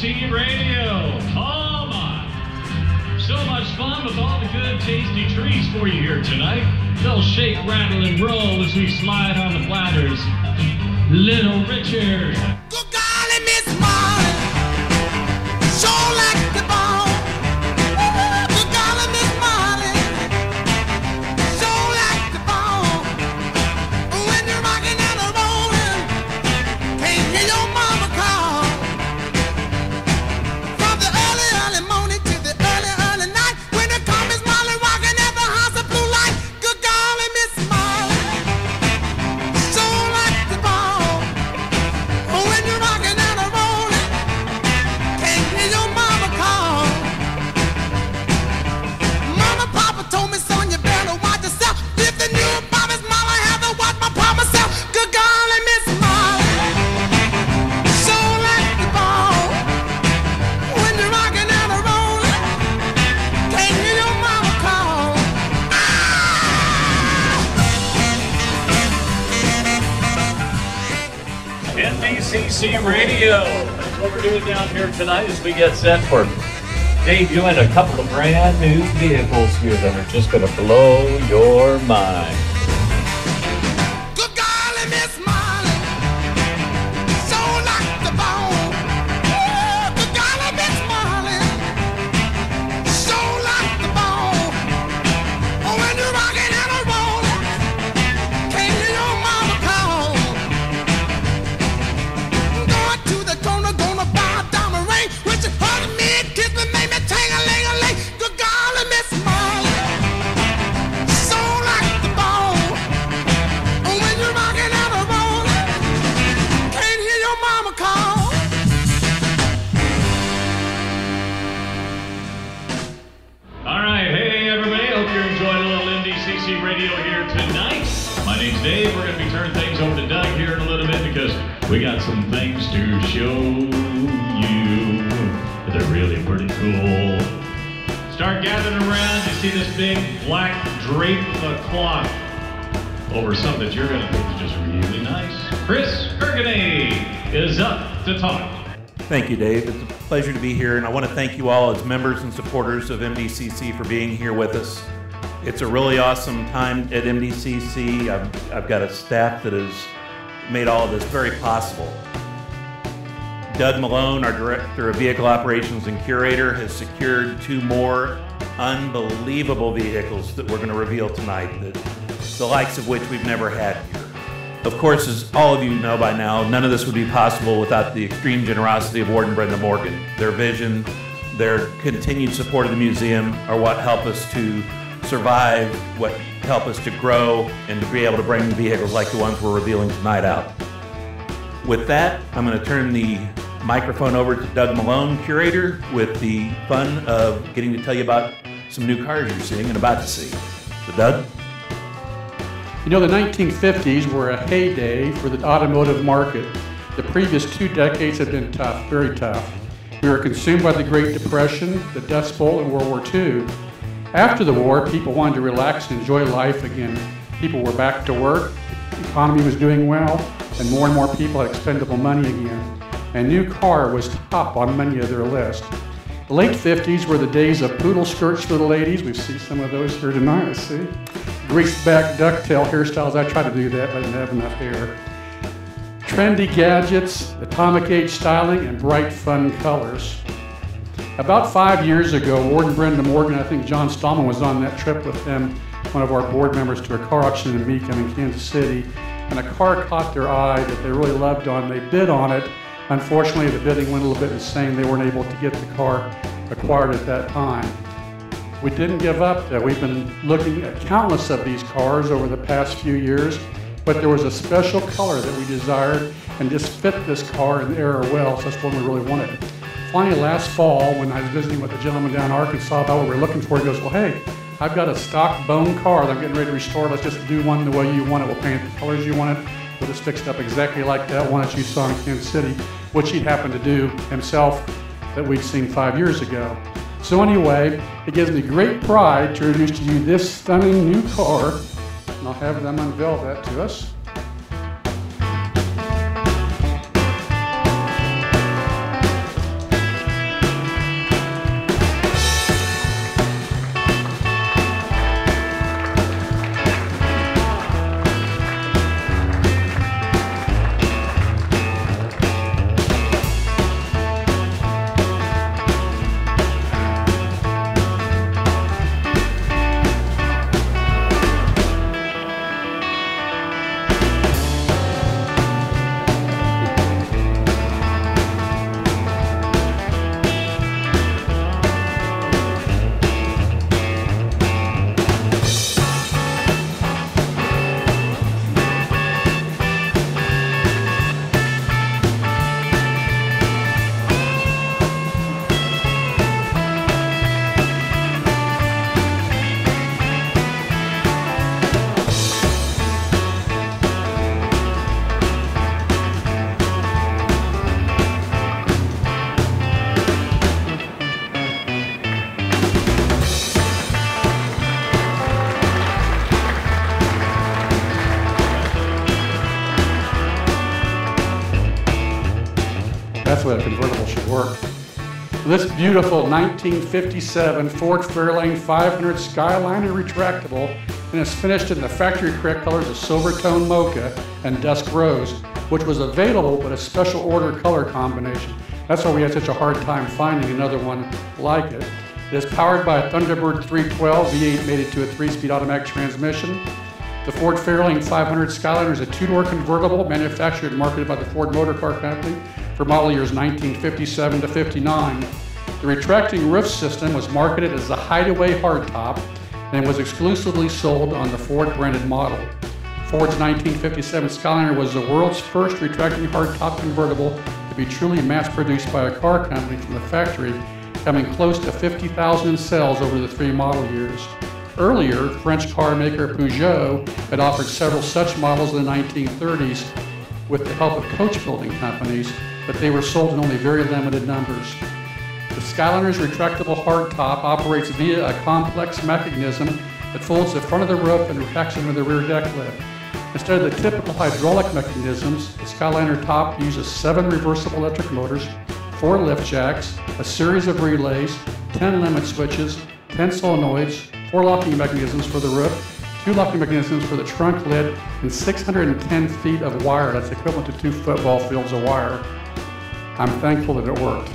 MDCC Radio. Oh my. So much fun with all the good tasty treats for you here tonight. They'll shake, rattle, and roll as we slide on the platters. Little Richard. Good golly, Miss Molly, sure like the ball. Good golly, Miss Molly, sure like the ball. When you're rocking and a rolling, can't hear your mama call. From the early, early morning to the early, early night, when the come Miss Molly rocking at the house of blue light. Good golly, Miss Molly, sure like the ball. When you're rocking and a rolling, can't hear your mama call. Mama, Papa told me, son, you better watch yourself. If the new Miss Molly have to watch my Papa self. Good golly, Miss Molly, so like the ball. When you're rocking and a rolling, can't hear your mama call. MDCC Radio. That's what we're doing down here tonight as we get set for debuting a couple of brand new vehicles here that are just going to blow your mind. Good golly, Miss Molly, so like the ball. Good golly, Miss Molly, so like the ball. When you're rocking and a rolling, can't hear your mama call. Going to the corner, gonna buy a diamond ring. When she hugged me and kissed me, made me ting-a-ling-a-ling. Good golly, Miss Molly, so like the ball. When you're rocking and a rolling, can't hear your mama call. All right, hey everybody, hope you're enjoying a little MDCC Radio here tonight. My name's Dave. We're going to be turning things over to Doug here in a little bit because we got some things to show you. They're really pretty cool. Start gathering around. You see this big black drape of cloth over something that you're going to think is just really nice. Chris Gergany is up to talk. Thank you, Dave. It's a pleasure to be here, and I want to thank you all as members and supporters of MDCC for being here with us. It's a really awesome time at MDCC. I've got a staff that has made all of this very possible. Doug Malone, our Director of Vehicle Operations and Curator, has secured 2 more unbelievable vehicles that we're going to reveal tonight, the likes of which we've never had here. Of course, as all of you know by now, none of this would be possible without the extreme generosity of Ward and Brenda Morgan. Their vision, their continued support of the museum are what help us to survive, what help us to grow, and to be able to bring vehicles like the ones we're revealing tonight out. With that, I'm going to turn the microphone over to Doug Malone, Curator, with the fun of getting to tell you about some new cars you're seeing and about to see. So Doug? You know, the 1950s were a heyday for the automotive market. The previous 2 decades have been tough, very tough. We were consumed by the Great Depression, the Dust Bowl, and World War II. After the war, people wanted to relax and enjoy life again. People were back to work, the economy was doing well, and more people had expendable money again. A new car was top on many of their lists. The late 50s were the days of poodle skirts for the ladies. We see some of those here tonight, I see. Greased back ducktail hairstyles. I tried to do that, but I didn't have enough hair. Trendy gadgets, atomic age styling, and bright, fun colors. About 5 years ago, Ward and Brenda Morgan, I think John Stallman was on that trip with them, one of our board members, to a car auction in Beacon in Kansas City, and a car caught their eye that they really loved on. They bid on it. Unfortunately, the bidding went a little bit insane. They weren't able to get the car acquired at that time. We didn't give up though. We've been looking at countless of these cars over the past few years, but there was a special color that we desired and just fit this car in the era well, so that's one we really wanted. Finally, last fall, when I was visiting with a gentleman down in Arkansas about what we were looking for, he goes, well, hey, I've got a stock bone car that I'm getting ready to restore. Let's just do one the way you want it. We'll paint it the colors you want it. We'll just fix it up exactly like that one that you saw in Kansas City, which he happened to do himself that we'd seen 5 years ago. So anyway, it gives me great pride to introduce to you this stunning new car, and I'll have them unveil that to us. Retractable should work. This beautiful 1957 Ford Fairlane 500 Skyliner Retractable, and it's finished in the factory correct colors of silver tone mocha and dusk rose, which was available but a special order color combination. That's why we had such a hard time finding another one like it. It is powered by a Thunderbird 312 V8 mated to a 3-speed automatic transmission. The Ford Fairlane 500 Skyliner is a two-door convertible manufactured and marketed by the Ford Motor Car Company for model years 1957 to 59. The retracting roof system was marketed as the Hideaway hardtop and was exclusively sold on the Ford branded model. Ford's 1957 Skyliner was the world's first retracting hardtop convertible to be truly mass-produced by a car company from the factory, coming close to 50,000 in sales over the 3 model years. Earlier, French car maker Peugeot had offered several such models in the 1930s with the help of coach building companies, but they were sold in only very limited numbers. The Skyliner's retractable hardtop operates via a complex mechanism that folds the front of the roof and retracts into the rear deck lid. Instead of the typical hydraulic mechanisms, the Skyliner top uses 7 reversible electric motors, 4 lift jacks, a series of relays, 10 limit switches, 10 solenoids, 4 locking mechanisms for the roof, 2 locking mechanisms for the trunk lid, and 610 feet of wire. That's equivalent to 2 football fields of wire. I'm thankful that it worked.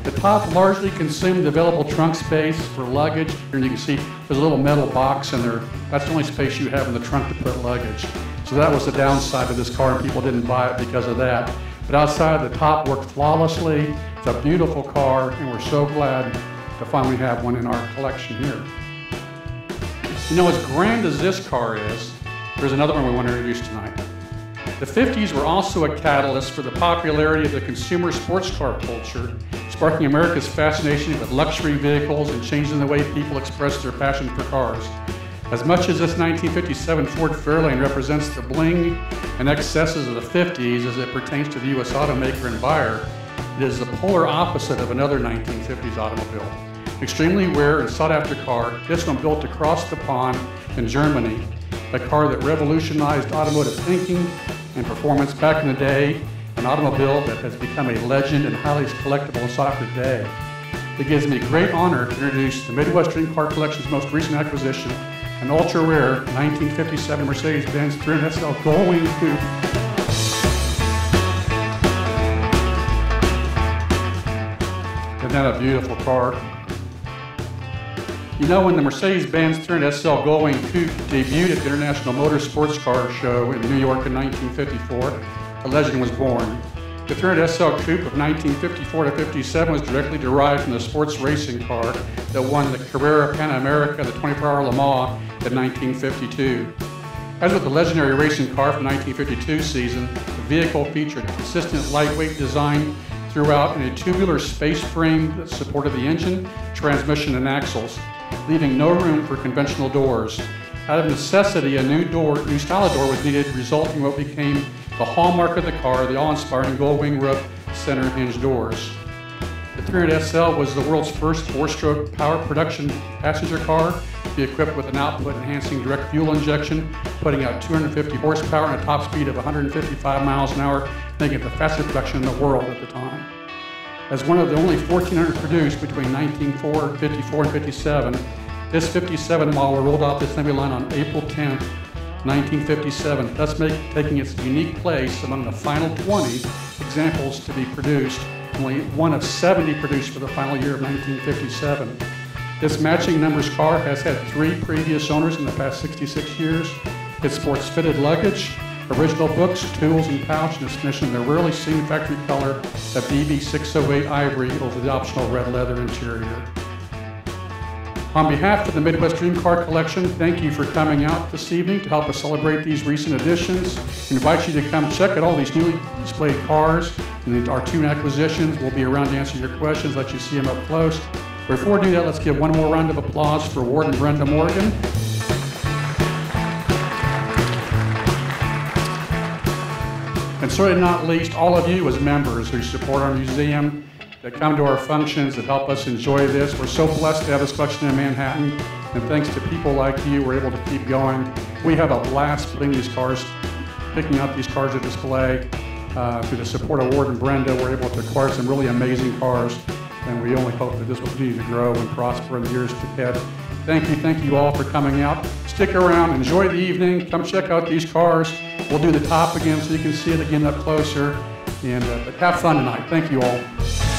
The top largely consumed available trunk space for luggage. Here you can see there's a little metal box in there. That's the only space you have in the trunk to put luggage. So that was the downside of this car, and people didn't buy it because of that. But outside, the top worked flawlessly. It's a beautiful car, and we're so glad to finally have one in our collection here. You know, as grand as this car is, there's another one we want to introduce tonight. The 50s were also a catalyst for the popularity of the consumer sports car culture, sparking America's fascination with luxury vehicles and changing the way people express their passion for cars. As much as this 1957 Ford Fairlane represents the bling and excesses of the 50s as it pertains to the U.S. automaker and buyer, it is the polar opposite of another 1950s automobile. Extremely rare and sought-after car, this one built across the pond in Germany, a car that revolutionized automotive thinking and performance back in the day, an automobile that has become a legend and highly collectible and sought after today. It gives me great honor to introduce the Midwestern Car Collection's most recent acquisition, an ultra-rare 1957 Mercedes-Benz 300 SL Gullwing Coupe. Isn't that a beautiful car? You know, when the Mercedes-Benz 300 SL Gullwing Coupe debuted at the International Motor Sports Car Show in New York in 1954, a legend was born. The 300 SL Coupe of 1954 to 57 was directly derived from the sports racing car that won the Carrera Pan America, the 24-hour Le Mans, in 1952. As with the legendary racing car from the 1952 season, the vehicle featured consistent lightweight design throughout and a tubular space frame that supported the engine, transmission, and axles, leaving no room for conventional doors. Out of necessity, a new style of door was needed, resulting in what became the hallmark of the car, the awe-inspiring gull-wing roof center hinge doors. The 300 SL was the world's first 4-stroke power production passenger car to be equipped with an output-enhancing direct fuel injection, putting out 250 horsepower and a top speed of 155 miles an hour, making it the fastest production in the world at the time. As one of the only 1,400 produced between 1954 and 57, this 57 model rolled off the assembly line on April 10, 1957, thus taking its unique place among the final 20 examples to be produced, only one of 70 produced for the final year of 1957. This matching numbers car has had 3 previous owners in the past 66 years. It sports fitted luggage, original books, tools, and pouch, and is finished in the rarely seen factory color of DB608 ivory over the optional red leather interior. On behalf of the Midwest Dream Car Collection, thank you for coming out this evening to help us celebrate these recent additions. We invite you to come check out all these newly displayed cars and our 2 acquisitions. We'll be around to answer your questions, let you see them up close. Before we do that, let's give one more round of applause for Ward and Brenda Morgan. And certainly not least, all of you as members who support our museum, that come to our functions, that help us enjoy this. We're so blessed to have this collection in Manhattan, and thanks to people like you, we're able to keep going. We have a blast putting these cars, picking up these cars to display, Through the support of Ward and Brenda, we're able to acquire some really amazing cars, and we only hope that this will continue to grow and prosper in the years ahead. Thank you all for coming out. Stick around, enjoy the evening, come check out these cars. We'll do the top again so you can see it again up closer, and but have fun tonight. Thank you all.